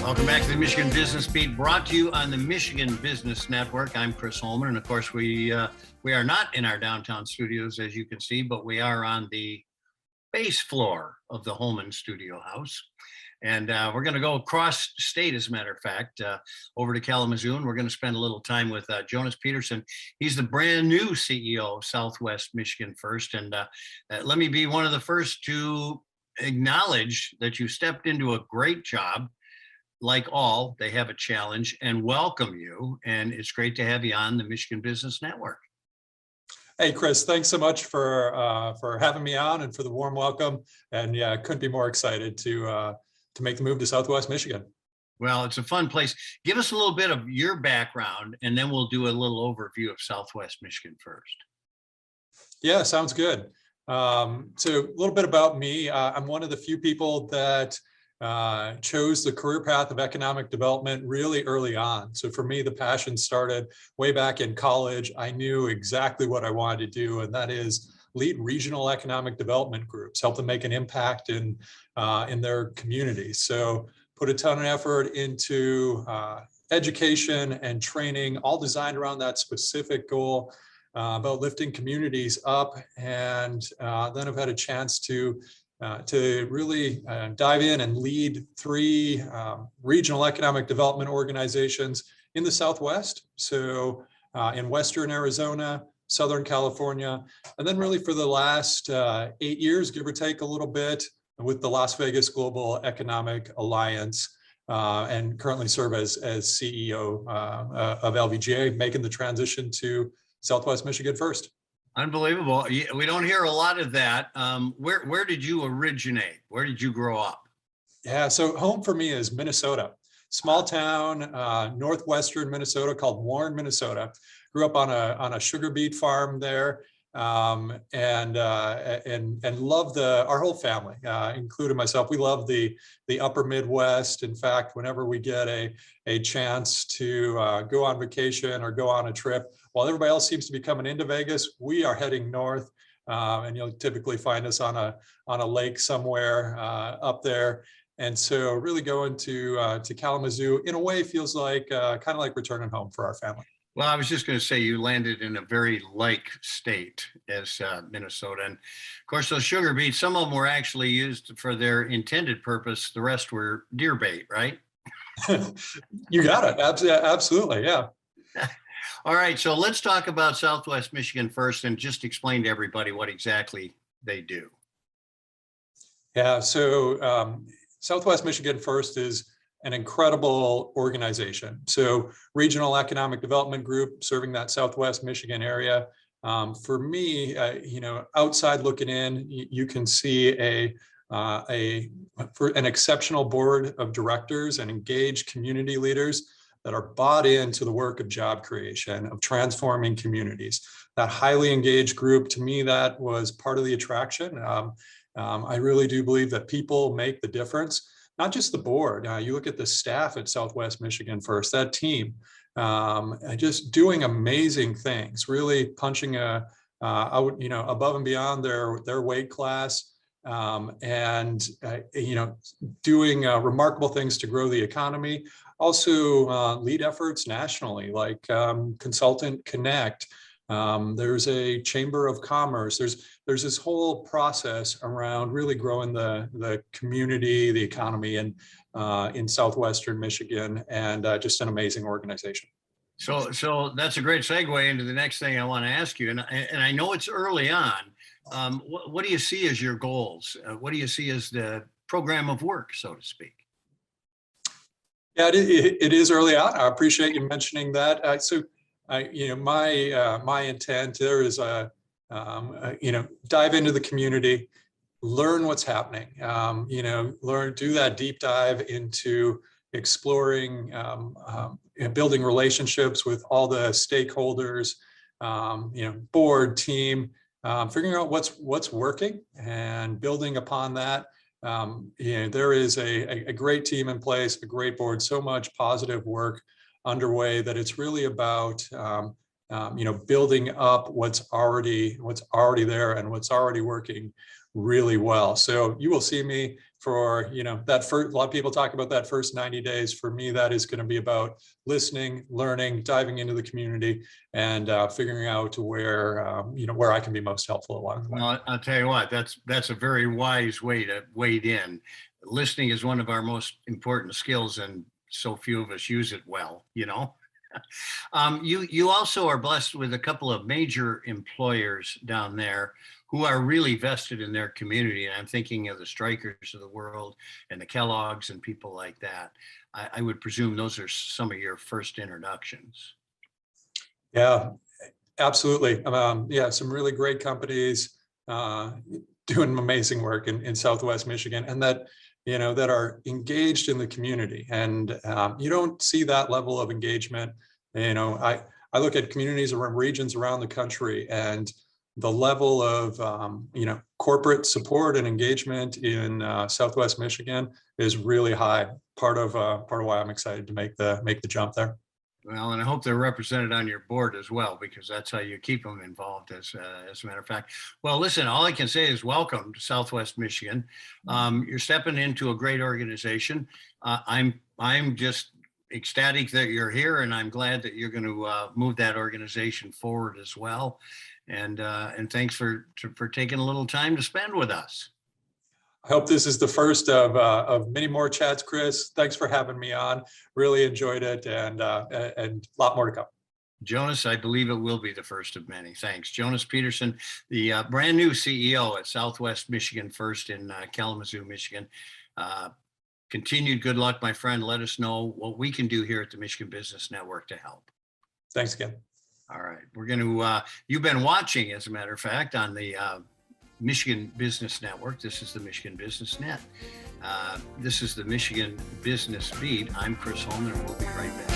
Welcome back to the Michigan Business Beat, brought to you on the Michigan Business Network. I'm Chris Holman, and of course, we are not in our downtown studios, as you can see, but we are on the base floor of the Holman Studio House. And we're going to go across state, as a matter of fact, over to Kalamazoo, and we're going to spend a little time with Jonas Peterson. He's the brand new CEO of Southwest Michigan First. And let me be one of the first to acknowledge that you stepped into a great job. Like all, they have a challenge, and welcome you. And it's great to have you on the Michigan Business Network. Hey, Chris, thanks so much for having me on and for the warm welcome. And yeah, I couldn't be more excited to make the move to Southwest Michigan. Well, it's a fun place. Give us a little bit of your background, and then we'll do a little overview of Southwest Michigan First. Yeah, sounds good. So a little bit about me. I'm one of the few people that chose the career path of economic development really early on. So for me, the passion started way back in college. I knew exactly what I wanted to do, and that is lead regional economic development groups, help them make an impact in their communities. So put a ton of effort into education and training, all designed around that specific goal about lifting communities up. And then I've had a chance to really dive in and lead 3 regional economic development organizations in the Southwest. So in Western Arizona, Southern California, and then really for the last 8 years, give or take a little bit, with the Las Vegas Global Economic Alliance, and currently serve as CEO of LVGA, making the transition to Southwest Michigan First. Unbelievable. We don't hear a lot of that. Where did you originate? Where did you grow up? Yeah, so home for me is Minnesota. Small town, northwestern Minnesota called Warren, Minnesota. Grew up on a sugar beet farm there, and love our whole family, including myself. We love the upper Midwest. In fact, whenever we get a chance to go on vacation or go on a trip, while everybody else seems to be coming into Vegas, we are heading north, and you'll typically find us on a lake somewhere up there. And so really going to Kalamazoo in a way feels like kind of like returning home for our family. Well, I was just going to say you landed in a very like state as Minnesota. And of course, those sugar beets, some of them were actually used for their intended purpose. The rest were deer bait, right? You got it. Absolutely. Yeah. All right. So let's talk about Southwest Michigan First and just explain to everybody what exactly they do. Yeah. So Southwest Michigan First is an incredible organization. So regional economic development group serving that Southwest Michigan area. For me, outside looking in, you can see for an exceptional board of directors and engaged community leaders that are bought into the work of job creation, of transforming communities. That highly engaged group, to me, that was part of the attraction. I really do believe that people make the difference. Not just the board. You look at the staff at Southwest Michigan First, that team, just doing amazing things, really punching out, above and beyond their weight class, and doing remarkable things to grow the economy. Also, lead efforts nationally, like Consultant Connect. There's a Chamber of Commerce. There's this whole process around really growing the community, the economy in Southwestern Michigan, and just an amazing organization. So that's a great segue into the next thing I want to ask you. And I know it's early on. What do you see as your goals? What do you see as the program of work, so to speak? Yeah, it is early on. I appreciate you mentioning that. My intent there is dive into the community, learn what's happening, do that deep dive into exploring, building relationships with all the stakeholders, board, team, figuring out what's working and building upon that. There is a great team in place, a great board, so much positive work underway that it's really about building up what's already there and what's already working really well. So you will see me for, that first, a lot of people talk about that first 90 days. For me, that is going to be about listening, learning, diving into the community, and figuring out where I can be most helpful along the way. Well, I'll tell you what, that's a very wise way to wade in. Listening is one of our most important skills, and so few of us use it well, You also are blessed with a couple of major employers down there who are really vested in their community. And I'm thinking of the Strikers of the world and the Kellogg's and people like that. I would presume those are some of your first introductions. Yeah, absolutely. Some really great companies doing amazing work in Southwest Michigan, and that are engaged in the community. And you don't see that level of engagement. I look at communities around regions around the country, and the level of corporate support and engagement in Southwest Michigan is really high. Part of why I'm excited to make the jump there. Well, and I hope they're represented on your board as well, because that's how you keep them involved, as a matter of fact. Well, listen, all I can say is welcome to Southwest Michigan. You're stepping into a great organization. I'm just ecstatic that you're here, and I'm glad that you're going to move that organization forward as well. And thanks for taking a little time to spend with us. I hope this is the first of many more chats, Chris. Thanks for having me on. Really enjoyed it, and a lot more to come. Jonas, I believe it will be the first of many. Thanks. Jonas Peterson, the brand new CEO at Southwest Michigan First in Kalamazoo, Michigan. Continued good luck, my friend. Let us know what we can do here at the Michigan Business Network to help. Thanks again. All right. We're going to, you've been watching, as a matter of fact, on the Michigan Business Network. This is the Michigan Business Net. This is the Michigan Business Beat. I'm Chris Holman, and we'll be right back.